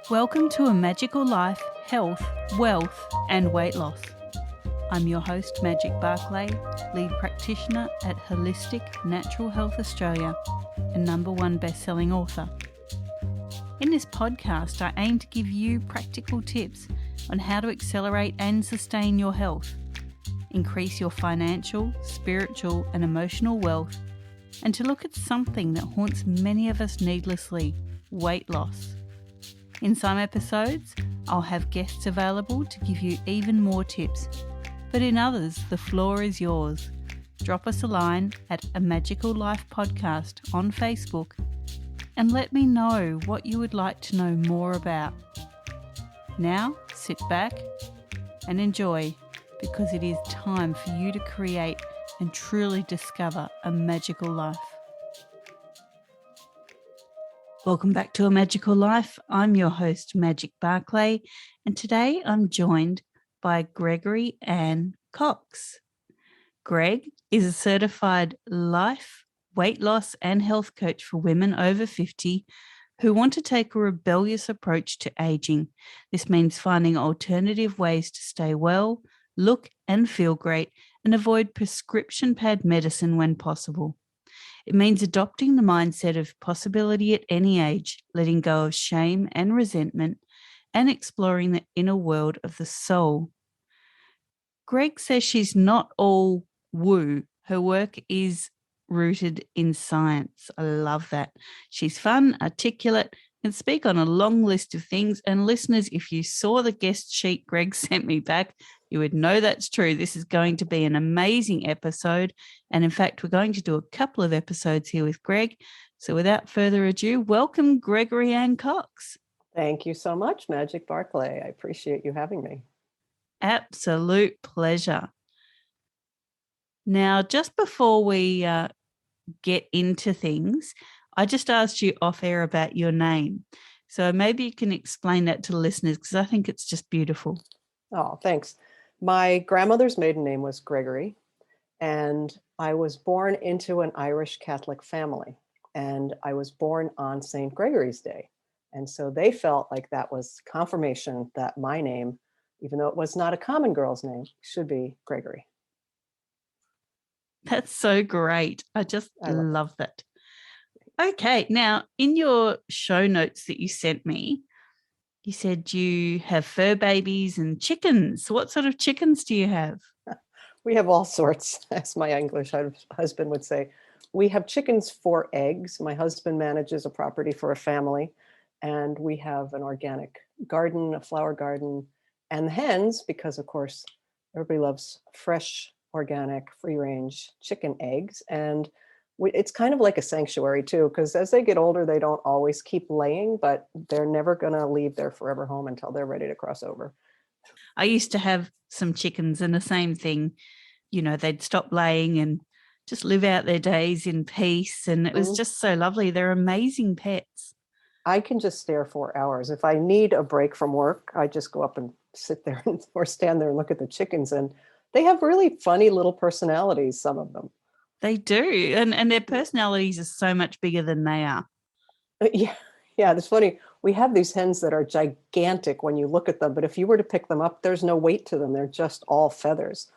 Welcome to A Magical Life, Health, Wealth and Weight Loss. I'm your host, Magic Barclay, lead practitioner at Holistic Natural Health Australia and #1 best-selling author. In this podcast, I aim to give you practical tips on how to accelerate and sustain your health, increase your financial, spiritual and emotional wealth, and to look at something that haunts many of us needlessly, weight loss. In some episodes, I'll have guests available to give you even more tips, but in others, the floor is yours. Drop us a line at A Magical Life Podcast on Facebook and let me know what you would like to know more about. Now, sit back and enjoy, because it is time for you to create and truly discover a magical life. Welcome back to A Magical Life. I'm your host, Magic Barclay, and today I'm joined by Gregory Anne Cox. Greg is a certified life, weight loss and health coach for women over 50 who want to take a rebellious approach to aging. This means finding alternative ways to stay well, look and feel great, and avoid prescription pad medicine when possible. It means adopting the mindset of possibility at any age, letting go of shame and resentment, and exploring the inner world of the soul. Greg says she's not all woo. Her work is rooted in science. I love that. She's fun, articulate, can speak on a long list of things. And listeners, if you saw the guest sheet Greg sent me back, you would know that's true. This is going to be an amazing episode. And in fact, we're going to do a couple of episodes here with Greg. So without further ado, welcome Gregory Anne Cox. Thank you so much, Magic Barclay. I appreciate you having me. Absolute pleasure. Now, just before we get into things, I just asked you off air about your name. So maybe you can explain that to the listeners, because I think it's just beautiful. Oh, thanks. My grandmother's maiden name was Gregory, and I was born into an Irish Catholic family, and I was born on St. Gregory's Day. And so they felt like that was confirmation that my name, even though it was not a common girl's name, should be Gregory. That's so great. I love that. Okay. Now, in your show notes that you sent me, you said you have fur babies and chickens. What sort of chickens do you have? We have all sorts, as my English husband would say. We have chickens for eggs. My husband manages a property for a family, and we have an organic garden, a flower garden, and the hens, because of course, everybody loves fresh, organic, free-range chicken eggs. And it's kind of like a sanctuary too, because as they get older, they don't always keep laying, but they're never going to leave their forever home until they're ready to cross over. I used to have some chickens, and the same thing, you know, they'd stop laying and just live out their days in peace. And it was just so lovely. They're amazing pets. I can just stare for hours. If I need a break from work, I just go up and sit there or stand there and look at the chickens. And they have really funny little personalities, some of them. They do. And their personalities are so much bigger than they are. Yeah, it's funny. We have these hens that are gigantic when you look at them, but if you were to pick them up, there's no weight to them. They're just all feathers.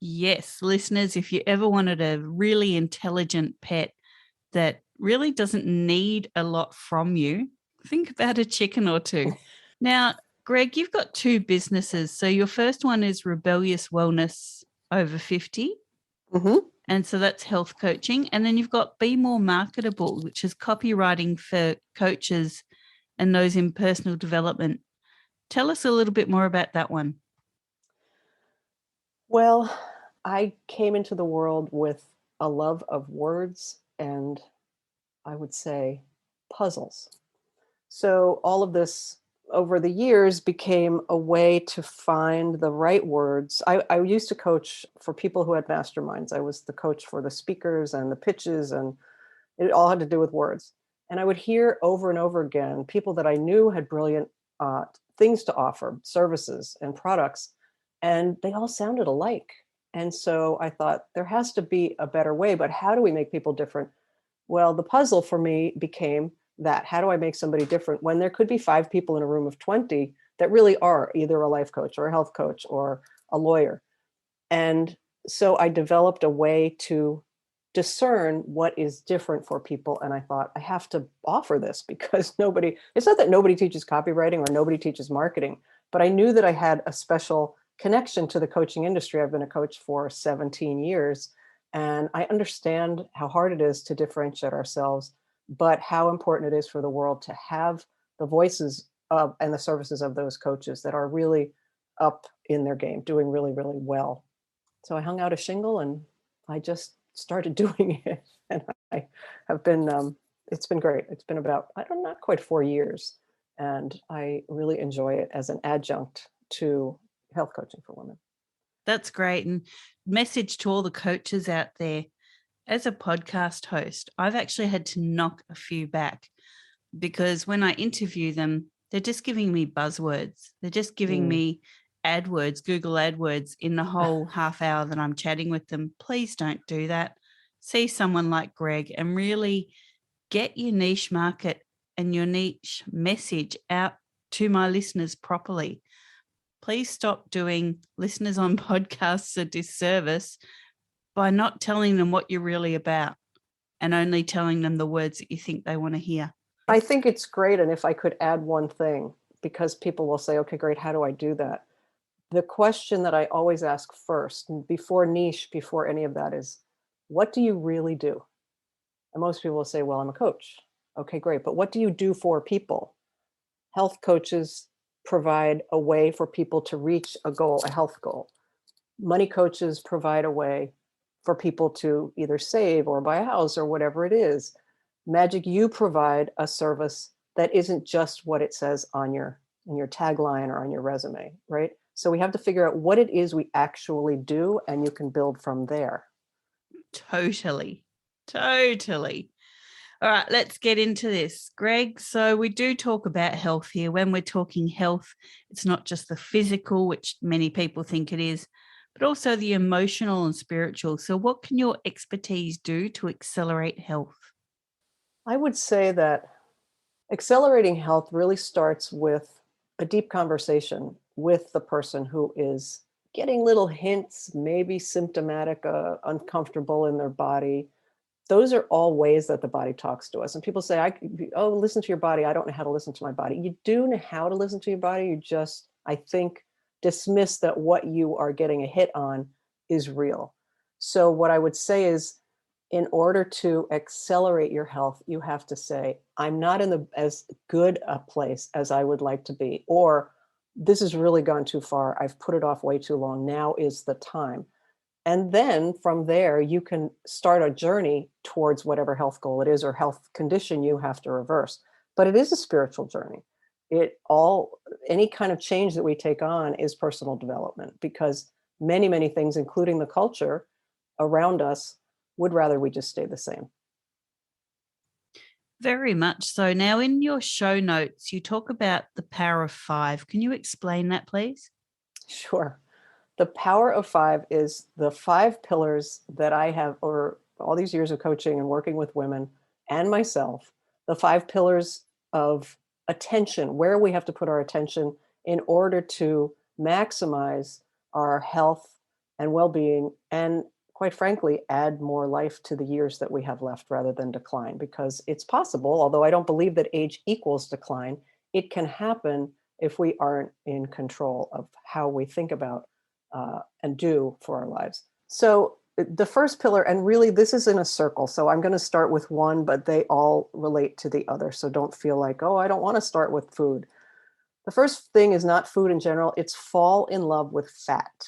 Yes, listeners, if you ever wanted a really intelligent pet that really doesn't need a lot from you, think about a chicken or two. Now, Greg, you've got two businesses. So your first one is Rebellious Wellness Over 50. Mm-hmm. And so that's health coaching. And then you've got Be More Marketable, which is copywriting for coaches and those in personal development. Tell us a little bit more about that one. Well, I came into the world with a love of words and I would say puzzles. So all of this over the years became a way to find the right words. I used to coach for people who had masterminds. I was the coach for the speakers and the pitches, and it all had to do with words. And I would hear over and over again people that I knew had brilliant things to offer, services and products, and they all sounded alike. And so I thought there has to be a better way, but how do we make people different? Well, the puzzle for me became that? How do I make somebody different when there could be 5 people in a room of 20 that really are either a life coach or a health coach or a lawyer? And so I developed a way to discern what is different for people. And I thought, I have to offer this because it's not that nobody teaches copywriting or nobody teaches marketing, but I knew that I had a special connection to the coaching industry. I've been a coach for 17 years, and I understand how hard it is to differentiate ourselves, but how important it is for the world to have the voices of and the services of those coaches that are really up in their game, doing really, really well. So I hung out a shingle and I just started doing it. And I have been, it's been great. It's been about, I don't know, not quite 4 years. And I really enjoy it as an adjunct to health coaching for women. That's great. And message to all the coaches out there. As a podcast host, I've actually had to knock a few back because when I interview them, they're just giving me buzzwords. They're just giving me AdWords, Google AdWords in the whole half hour that I'm chatting with them. Please don't do that. See someone like Greg and really get your niche market and your niche message out to my listeners properly. Please stop doing listeners on podcasts a disservice by not telling them what you're really about and only telling them the words that you think they want to hear. I think it's great. And if I could add one thing, because people will say, okay, great, how do I do that? The question that I always ask first, before niche, before any of that, is what do you really do? And most people will say, well, I'm a coach. Okay, great. But what do you do for people? Health coaches provide a way for people to reach a goal, a health goal. Money coaches provide a way for people to either save or buy a house or whatever it is. Magic, you provide a service that isn't just what it says on in your tagline or on your resume, right? So we have to figure out what it is we actually do, and you can build from there. Totally. All right, let's get into this, Greg. So we do talk about health here. When we're talking health, it's not just the physical, which many people think it is, but also the emotional and spiritual. So what can your expertise do to accelerate health? I would say that accelerating health really starts with a deep conversation with the person who is getting little hints, maybe symptomatic, uncomfortable in their body. Those are all ways that the body talks to us. And people say, oh, listen to your body. I don't know how to listen to my body. You do know how to listen to your body. You just, I think, dismiss that what you are getting a hit on is real. So what I would say is, in order to accelerate your health, you have to say, I'm not in as good a place as I would like to be, or this has really gone too far. I've put it off way too long. Now is the time. And then from there, you can start a journey towards whatever health goal it is or health condition you have to reverse. But it is a spiritual journey. Any kind of change that we take on is personal development, because many, many things, including the culture around us, would rather we just stay the same. Very much so. Now, in your show notes, you talk about the power of 5. Can you explain that, please? Sure. The power of 5 is the 5 pillars that I have over all these years of coaching and working with women and myself, the 5 pillars of attention, where we have to put our attention in order to maximize our health and well-being, and quite frankly, add more life to the years that we have left rather than decline. Because it's possible, although I don't believe that age equals decline, it can happen if we aren't in control of how we think about and do for our lives. So the first pillar, and really this is in a circle, so I'm going to start with one, but they all relate to the other. So don't feel like, oh, I don't want to start with food. The first thing is not food in general, it's fall in love with fat.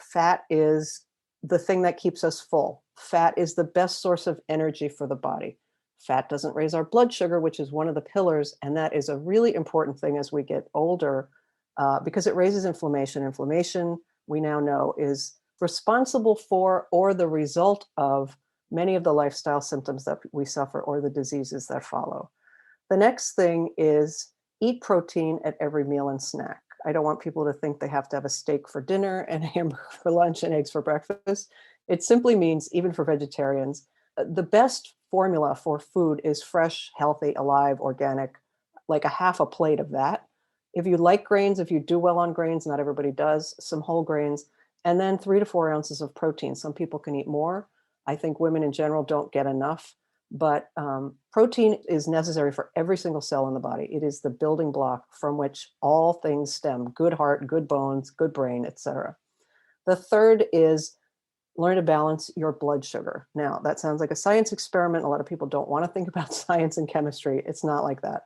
Fat is the thing that keeps us full. Fat is the best source of energy for the body. Fat doesn't raise our blood sugar, which is one of the pillars, and that is a really important thing as we get older because it raises inflammation. Inflammation, we now know, is responsible for or the result of many of the lifestyle symptoms that we suffer or the diseases that follow. The next thing is eat protein at every meal and snack. I don't want people to think they have to have a steak for dinner and a hamburger for lunch and eggs for breakfast. It simply means, even for vegetarians, the best formula for food is fresh, healthy, alive, organic, like a half a plate of that. If you like grains, if you do well on grains, not everybody does, some whole grains, and then 3 to 4 ounces of protein. Some people can eat more. I think women in general don't get enough, but protein is necessary for every single cell in the body. It is the building block from which all things stem: good heart, good bones, good brain, etc. The third is learn to balance your blood sugar. Now, that sounds like a science experiment. A lot of people don't want to think about science and chemistry. It's not like that.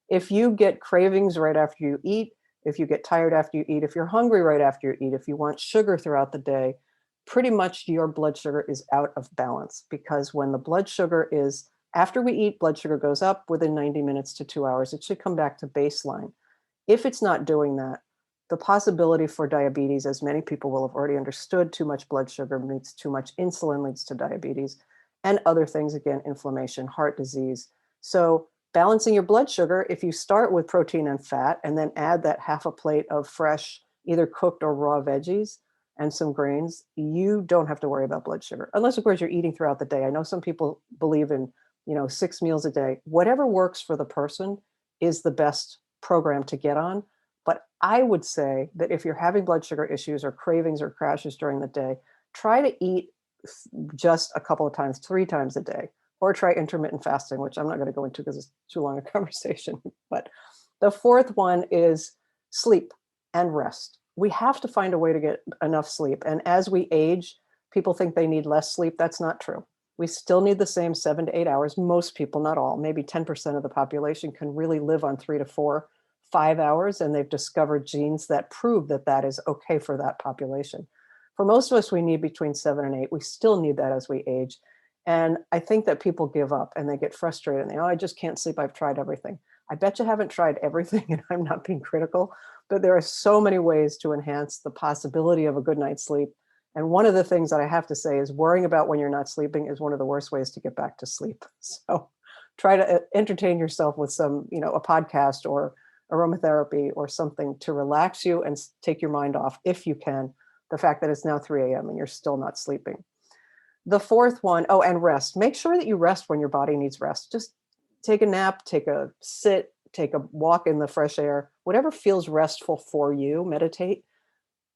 If you get cravings right after you eat, if you get tired after you eat, if you're hungry right after you eat, if you want sugar throughout the day, pretty much your blood sugar is out of balance, because when the blood sugar is, after we eat, blood sugar goes up within 90 minutes to 2 hours. It should come back to baseline. If it's not doing that, the possibility for diabetes, as many people will have already understood, too much blood sugar means too much insulin leads to diabetes, and other things, again, inflammation, heart disease. So balancing your blood sugar, if you start with protein and fat and then add that half a plate of fresh, either cooked or raw veggies and some grains, you don't have to worry about blood sugar. Unless, of course, you're eating throughout the day. I know some people believe in, 6 meals a day. Whatever works for the person is the best program to get on. But I would say that if you're having blood sugar issues or cravings or crashes during the day, try to eat just a couple of times, 3 times a day, or try intermittent fasting, which I'm not going to go into because it's too long a conversation. But the fourth one is sleep and rest. We have to find a way to get enough sleep. And as we age, people think they need less sleep. That's not true. We still need the same 7 to 8 hours. Most people, not all, maybe 10% of the population can really live on 3 to 4, 5 hours. And they've discovered genes that prove that that is okay for that population. For most of us, we need between 7 and 8. We still need that as we age. And I think that people give up and they get frustrated and I just can't sleep. I've tried everything. I bet you haven't tried everything, and I'm not being critical, but there are so many ways to enhance the possibility of a good night's sleep. And one of the things that I have to say is worrying about when you're not sleeping is one of the worst ways to get back to sleep. So try to entertain yourself with some, a podcast or aromatherapy or something to relax you and take your mind off, if you can, the fact that it's now 3 a.m. and you're still not sleeping. The fourth one, and rest. Make sure that you rest when your body needs rest. Just take a nap, take a sit, take a walk in the fresh air, whatever feels restful for you, meditate.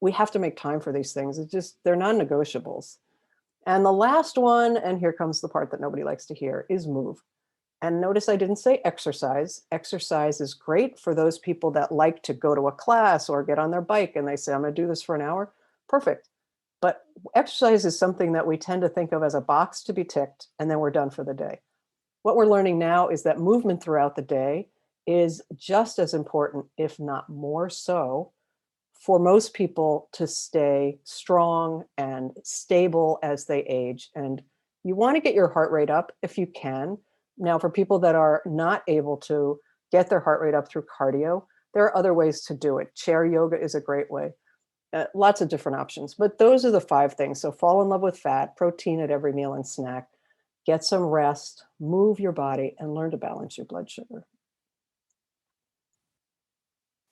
We have to make time for these things. They're non-negotiables. And the last one, and here comes the part that nobody likes to hear, is move. And notice I didn't say exercise. Exercise is great for those people that like to go to a class or get on their bike and they say, I'm going to do this for an hour. Perfect. But exercise is something that we tend to think of as a box to be ticked, and then we're done for the day. What we're learning now is that movement throughout the day is just as important, if not more so, for most people to stay strong and stable as they age. And you want to get your heart rate up if you can. Now, for people that are not able to get their heart rate up through cardio, there are other ways to do it. Chair yoga is a great way. Lots of different options, but those are the 5 things. So fall in love with fat, protein at every meal and snack, get some rest, move your body, and learn to balance your blood sugar.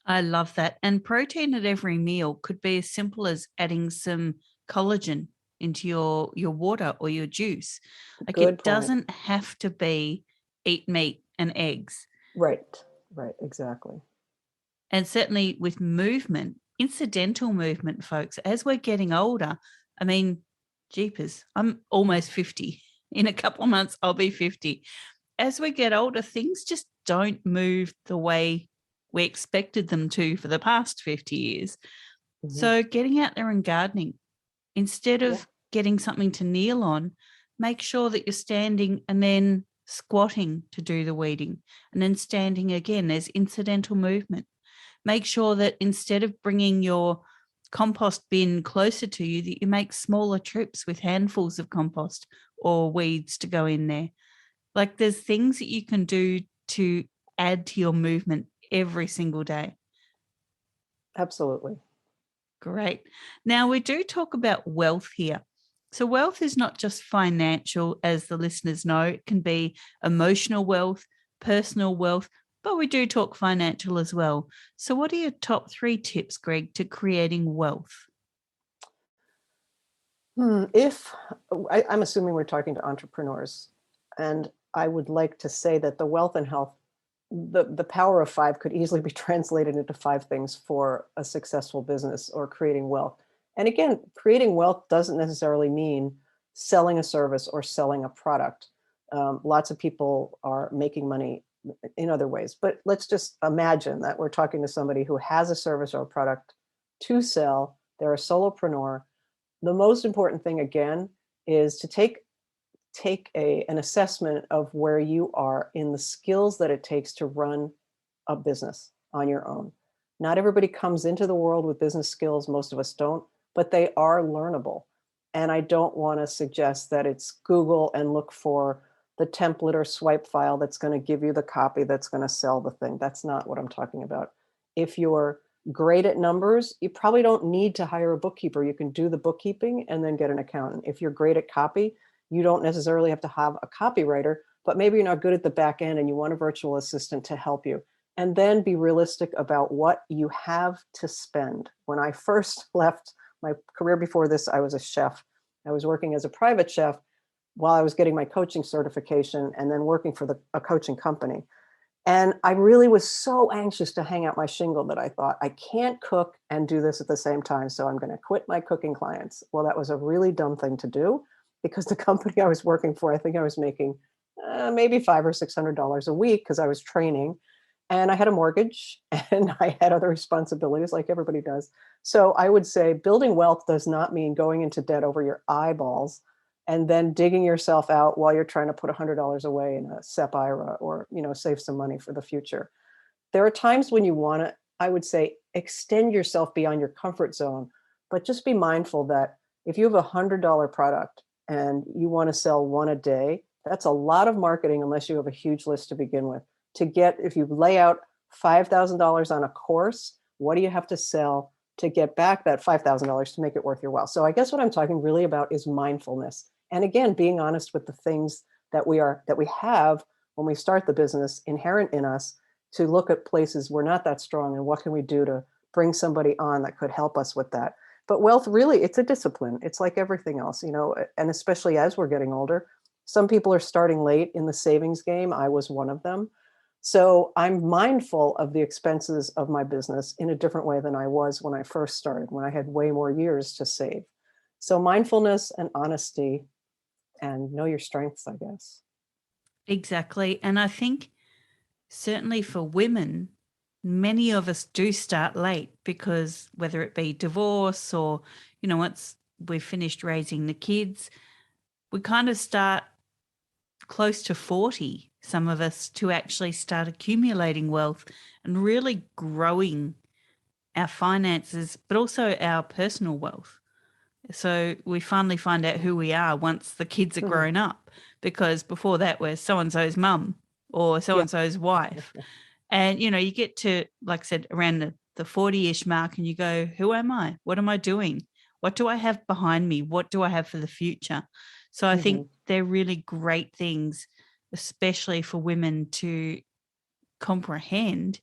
I love that. And protein at every meal could be as simple as adding some collagen into your water or your juice. Like Good it point. doesn't have to be eat meat and eggs. Right, exactly. And certainly with movement, incidental movement, folks, as we're getting older, I mean, jeepers, I'm almost 50. In a couple of months, I'll be 50. As we get older, things just don't move the way we expected them to for the past 50 years. Mm-hmm. So getting out there and gardening, instead of getting something to kneel on, make sure that you're standing and then squatting to do the weeding, and then standing again. There's incidental movement. Make sure that instead of bringing your compost bin closer to you, that you make smaller trips with handfuls of compost or weeds to go in there. Like there's things that you can do to add to your movement every single day. Absolutely. Great. Now we do talk about wealth here. So wealth is not just financial, as the listeners know. It can be emotional wealth, personal wealth, but we do talk financial as well. So what are your top 3 tips, Greg, to creating wealth? I'm assuming we're talking to entrepreneurs. And I would like to say that the wealth and health, the power of five could easily be translated into five things for a successful business or creating wealth. And again, creating wealth doesn't necessarily mean selling a service or selling a product. Lots of people are making money in other ways, but let's just imagine that we're talking to somebody who has a service or a product to sell. They're a solopreneur. The most important thing, again, is to an assessment of where you are in the skills that it takes to run a business on your own. Not everybody comes into the world with business skills. Most of us don't, but they are learnable. And I don't want to suggest that it's Google and look for the template or swipe file that's going to give you the copy that's going to sell the thing. That's not what I'm talking about. If you're great at numbers, you probably don't need to hire a bookkeeper. You can do the bookkeeping and then get an accountant. If you're great at copy, you don't necessarily have to have a copywriter, but maybe you're not good at the back end and you want a virtual assistant to help you. And then be realistic about what you have to spend. When I first left my career before this, I was a chef. I was working as a private chef while I was getting my coaching certification and then working for a coaching company. And I really was so anxious to hang out my shingle that I thought, I can't cook and do this at the same time. So I'm going to quit my cooking clients. Well, that was a really dumb thing to do because the company I was working for, I think I was making maybe $500 or $600 a week because I was training. And I had a mortgage and I had other responsibilities like everybody does. So I would say building wealth does not mean going into debt over your eyeballs and then digging yourself out while you're trying to put $100 away in a SEP IRA or, save some money for the future. There are times when you want to, I would say, extend yourself beyond your comfort zone, but just be mindful that if you have $100 product and you want to sell one a day, that's a lot of marketing unless you have a huge list to begin with. If you lay out $5,000 on a course, what do you have to sell to get back that $5,000 to make it worth your while? So I guess what I'm talking really about is mindfulness. And again, being honest with the things that we have when we start the business inherent in us, to look at places we're not that strong and what can we do to bring somebody on that could help us with that. But wealth, really, it's a discipline. It's like everything else, and especially as we're getting older, some people are starting late in the savings game. I was one of them. So I'm mindful of the expenses of my business in a different way than I was when I first started, when I had way more years to save. So mindfulness and honesty and know your strengths, I guess. Exactly. And I think certainly for women, many of us do start late because whether it be divorce or, once we've finished raising the kids, we kind of start close to 40, some of us, to actually start accumulating wealth and really growing our finances, but also our personal wealth. So we finally find out who we are once the kids are grown up, because before that we're so-and-so's mum or so-and-so's wife. And, you get to, like I said, around the 40-ish mark and you go, who am I? What am I doing? What do I have behind me? What do I have for the future? So I think they're really great things, especially for women to comprehend,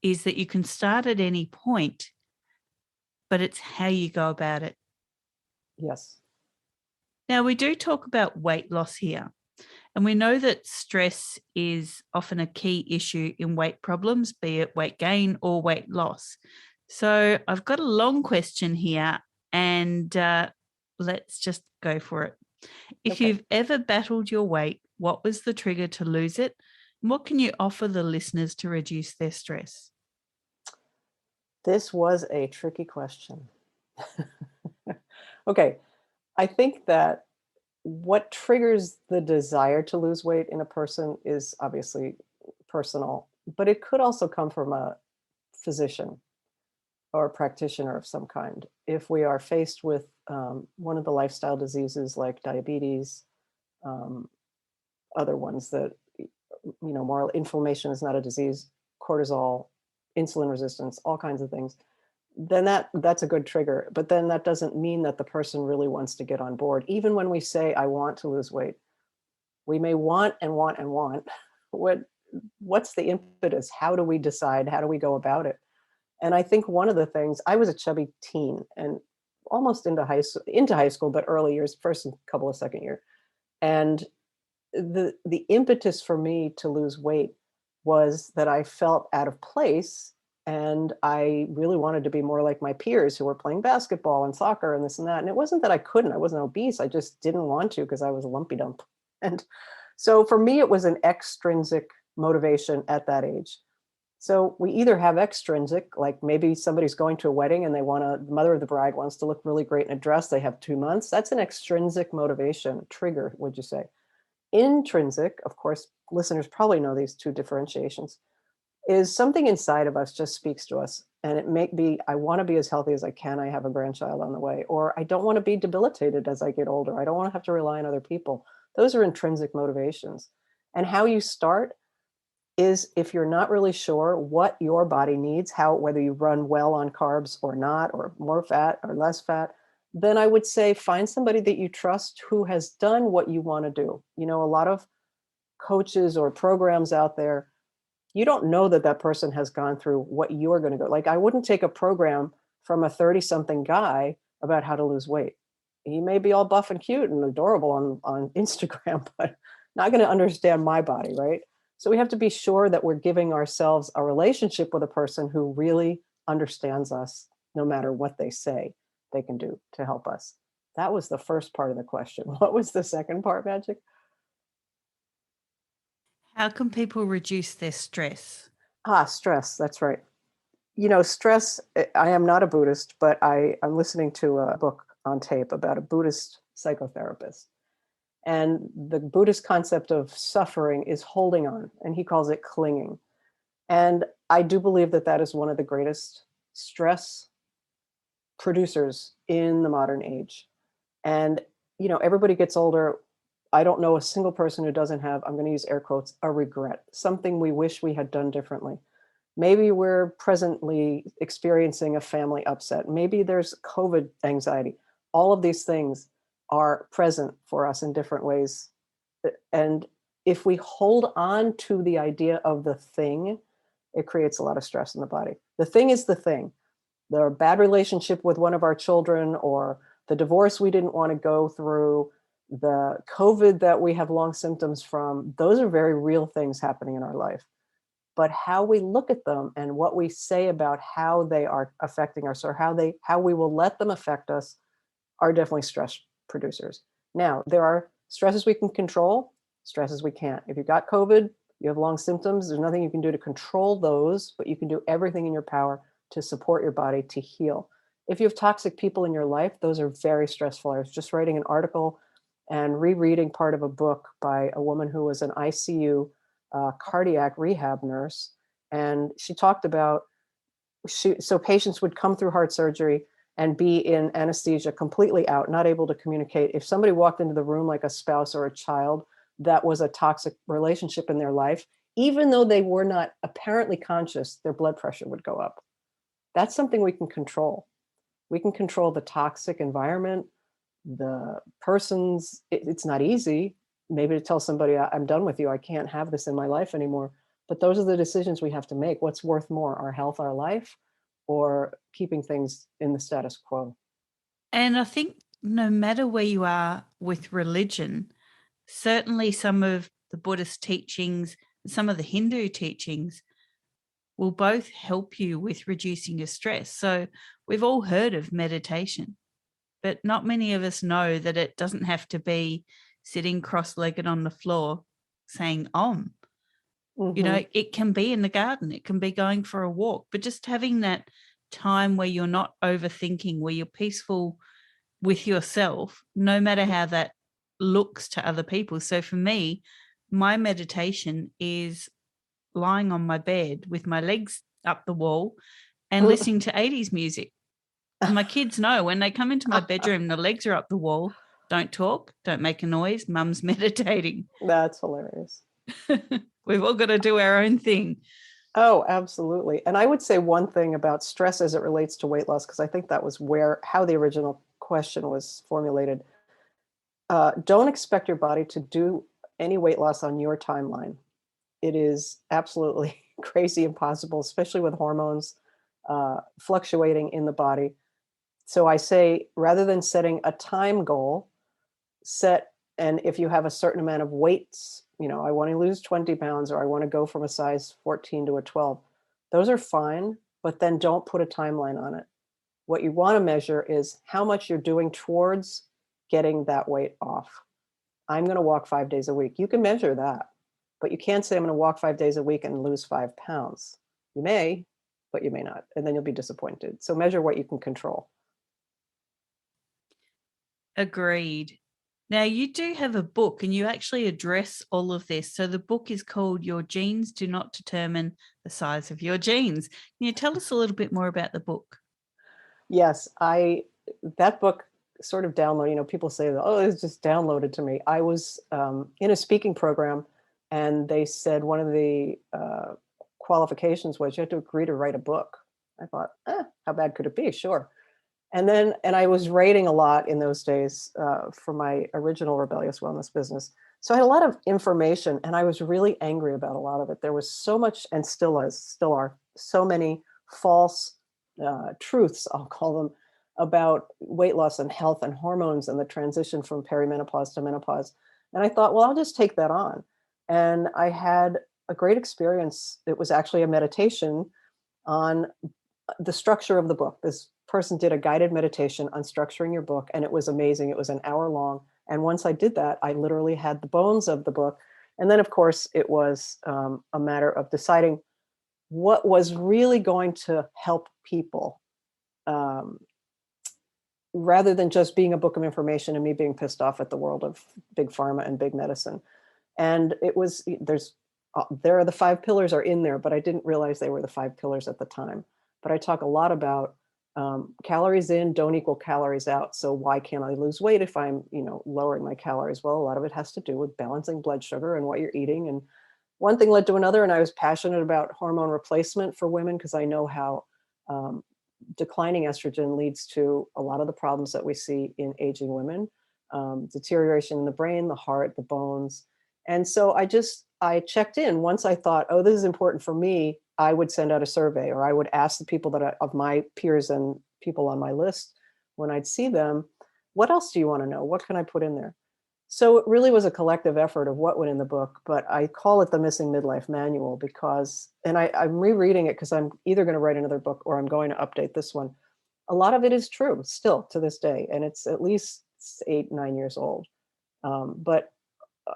is that you can start at any point, but it's how you go about it. Yes. Now, we do talk about weight loss here, and we know that stress is often a key issue in weight problems, be it weight gain or weight loss. So I've got a long question here, and let's just go for it. If you've ever battled your weight, what was the trigger to lose it? And what can you offer the listeners to reduce their stress? This was a tricky question. Okay. I think that what triggers the desire to lose weight in a person is obviously personal, but it could also come from a physician or a practitioner of some kind. If we are faced with one of the lifestyle diseases like diabetes, other ones that, more inflammation is not a disease, cortisol, insulin resistance, all kinds of things, then that's a good trigger. But then that doesn't mean that the person really wants to get on board. Even when we say, I want to lose weight, we may want and want and want. What's the impetus? How do we decide? How do we go about it? And I think one of the things, I was a chubby teen and almost into high school, but early years, first and couple of second year. And the impetus for me to lose weight was that I felt out of place, and I really wanted to be more like my peers who were playing basketball and soccer and this and that. And it wasn't that I couldn't, I wasn't obese. I just didn't want to because I was a lumpy dump. And so for me, it was an extrinsic motivation at that age. So we either have extrinsic, like maybe somebody's going to a wedding and the mother of the bride wants to look really great in a dress. They have 2 months. That's an extrinsic motivation, trigger, would you say? Intrinsic, of course, listeners probably know these two differentiations, is something inside of us just speaks to us. And it may be, I want to be as healthy as I can. I have a grandchild on the way, or I don't want to be debilitated as I get older. I don't want to have to rely on other people. Those are intrinsic motivations. And how you start is, if you're not really sure what your body needs, whether you run well on carbs or not, or more fat or less fat, then I would say find somebody that you trust who has done what you want to do. A lot of coaches or programs out there, you don't know that that person has gone through what you're going to go. Like, I wouldn't take a program from a 30-something guy about how to lose weight. He may be all buff and cute and adorable on Instagram, but not going to understand my body, right? So we have to be sure that we're giving ourselves a relationship with a person who really understands us, no matter what they say they can do to help us. That was the first part of the question. What was the second part, Magic? How can people reduce their stress? Stress. That's right. Stress, I am not a Buddhist, but I'm listening to a book on tape about a Buddhist psychotherapist. And the Buddhist concept of suffering is holding on, and he calls it clinging. And I do believe that that is one of the greatest stress producers in the modern age. And, everybody gets older. I don't know a single person who doesn't have, I'm going to use air quotes, a regret, something we wish we had done differently. Maybe we're presently experiencing a family upset. Maybe there's COVID anxiety. All of these things are present for us in different ways. And if we hold on to the idea of the thing, it creates a lot of stress in the body. The thing is the thing. The bad relationship with one of our children, or the divorce we didn't want to go through, the COVID that we have long symptoms from, those are very real things happening in our life. But how we look at them and what we say about how they are affecting us, or how we will let them affect us, are definitely stress producers. Now, there are stresses we can control, stresses we can't. If you've got COVID, you have long symptoms, there's nothing you can do to control those, but you can do everything in your power to support your body to heal. If you have toxic people in your life, those are very stressful. I was just writing an article and rereading part of a book by a woman who was an ICU cardiac rehab nurse. And she talked about, so patients would come through heart surgery and be in anesthesia, completely out, not able to communicate. If somebody walked into the room, like a spouse or a child, that was a toxic relationship in their life, even though they were not apparently conscious, their blood pressure would go up. That's something we can control. We can control the toxic environment, the persons. It's not easy, maybe, to tell somebody, I'm done with you, I can't have this in my life anymore. But those are the decisions we have to make. What's worth more, our health, our life, or keeping things in the status quo? And I think no matter where you are with religion, certainly some of the Buddhist teachings, some of the Hindu teachings will both help you with reducing your stress. So we've all heard of meditation, but not many of us know that it doesn't have to be sitting cross-legged on the floor saying Om. Mm-hmm. It can be in the garden, it can be going for a walk, but just having that time where you're not overthinking, where you're peaceful with yourself, no matter how that looks to other people. So for me, my meditation is lying on my bed with my legs up the wall and listening to 80s music. And my kids know when they come into my bedroom, the legs are up the wall. Don't talk, don't make a noise. Mum's meditating. That's hilarious. We've all got to do our own thing. Oh, absolutely. And I would say one thing about stress as it relates to weight loss, because I think that was how the original question was formulated. Don't expect your body to do any weight loss on your timeline. It is absolutely crazy impossible, especially with hormones fluctuating in the body. So I say, rather than setting a time goal, set And if you have a certain amount of weights, I want to lose 20 pounds, or I want to go from a size 14 to a 12, those are fine, but then don't put a timeline on it. What you want to measure is how much you're doing towards getting that weight off. I'm going to walk 5 days a week. You can measure that, but you can't say I'm going to walk 5 days a week and lose 5 pounds. You may, but you may not, and then you'll be disappointed. So measure what you can control. Agreed. Now, you do have a book and you actually address all of this. So the book is called Your Genes Do Not Determine the Size of Your Genes. Can you tell us a little bit more about the book? Yes, that book sort of download, people say, oh, it's just downloaded to me. I was in a speaking program, and they said one of the qualifications was you had to agree to write a book. I thought, how bad could it be? Sure. And I was writing a lot in those days for my original Rebellious Wellness business. So I had a lot of information, and I was really angry about a lot of it. There was so much, and still are so many false truths, I'll call them, about weight loss and health and hormones and the transition from perimenopause to menopause. And I thought, well, I'll just take that on. And I had a great experience. It was actually a meditation on the structure of the book. This person did a guided meditation on structuring your book, and it was amazing. It was an hour long. And once I did that, I literally had the bones of the book. And then, of course, it was a matter of deciding what was really going to help people, rather than just being a book of information and me being pissed off at the world of big pharma and big medicine. And there are the 5 pillars are in there, but I didn't realize they were the 5 pillars at the time. But I talk a lot about calories in don't equal calories out. So why can't I lose weight if I'm, lowering my calories? Well, a lot of it has to do with balancing blood sugar and what you're eating. And one thing led to another. And I was passionate about hormone replacement for women because I know how declining estrogen leads to a lot of the problems that we see in aging women, deterioration in the brain, the heart, the bones. And so I checked in. Once I thought, oh, this is important for me, I would send out a survey, or I would ask the people of my peers and people on my list when I'd see them, what else do you want to know? What can I put in there? So it really was a collective effort of what went in the book, but I call it the Missing Midlife Manual because, and I'm rereading it because I'm either going to write another book or I'm going to update this one. A lot of it is true still to this day, and it's at least 8, 9 years old. But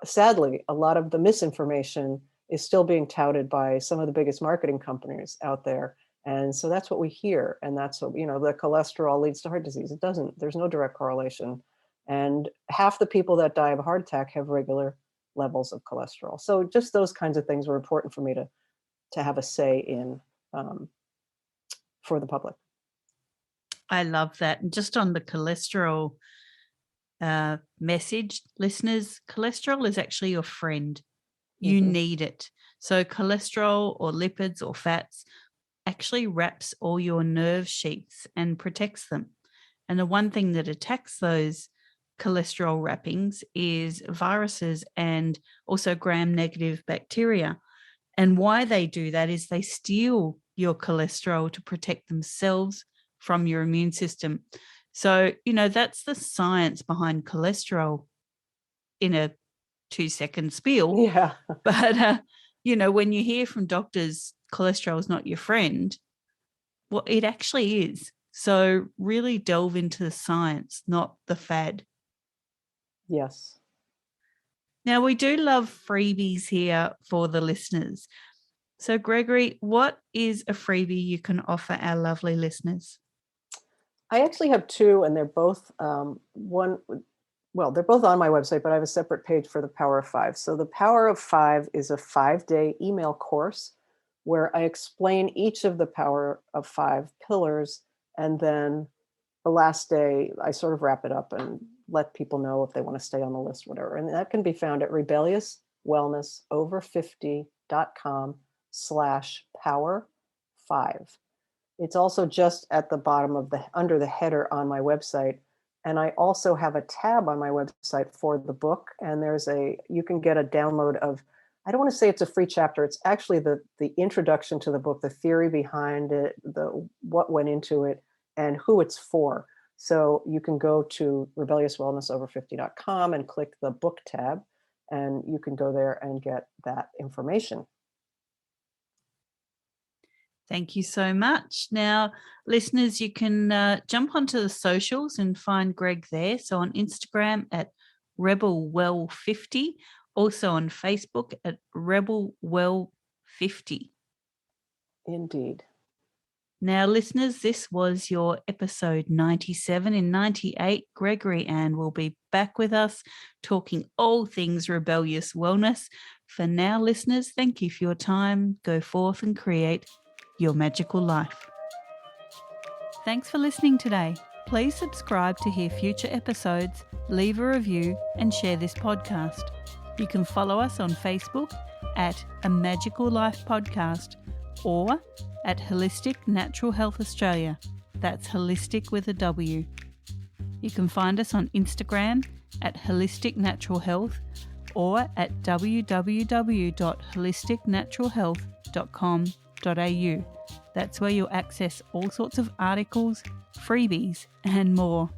sadly, a lot of the misinformation is still being touted by some of the biggest marketing companies out there. And so that's what we hear. And that's what, the cholesterol leads to heart disease. It doesn't, there's no direct correlation. And half the people that die of a heart attack have regular levels of cholesterol. So just those kinds of things were important for me to have a say in for the public. I love that. And just on the cholesterol message, listeners, cholesterol is actually your friend. You need it. So cholesterol or lipids or fats actually wraps all your nerve sheaths and protects them. And the one thing that attacks those cholesterol wrappings is viruses and also gram-negative bacteria. And why they do that is they steal your cholesterol to protect themselves from your immune system. So, that's the science behind cholesterol in a 2-second spiel. Yeah. But, when you hear from doctors, cholesterol is not your friend, well, it actually is. So really delve into the science, not the fad. Yes. Now, we do love freebies here for the listeners. So, Gregory, what is a freebie you can offer our lovely listeners? I actually have 2, and they're both they're both on my website, but I have a separate page for the Power of 5. So the Power of 5 is a 5-day email course where I explain each of the Power of 5 pillars. And then the last day, I sort of wrap it up and let people know if they want to stay on the list, whatever. And that can be found at rebelliouswellnessover50.com/power5. It's also just at the bottom under the header on my website. And I also have a tab on my website for the book. And you can get a download of, I don't want to say it's a free chapter. It's actually the introduction to the book, the theory behind it, what went into it, and who it's for. So you can go to rebelliouswellnessover50.com and click the book tab, and you can go there and get that information. Thank you so much. Now, listeners, you can jump onto the socials and find Greg there. So on Instagram at rebelwell50, also on Facebook at rebelwell50. Indeed. Now, listeners, this was your episode 97. In 98, Gregory Anne will be back with us talking all things rebellious wellness. For now, listeners, thank you for your time. Go forth and create your magical life. Thanks for listening today. Please subscribe to hear future episodes, leave a review, and share this podcast. You can follow us on Facebook at A Magical Life Podcast or at Holistic Natural Health Australia. That's holistic with a W. You can find us on Instagram at Holistic Natural Health or at www.holisticnaturalhealth.com.au. That's where you'll access all sorts of articles, freebies, and more.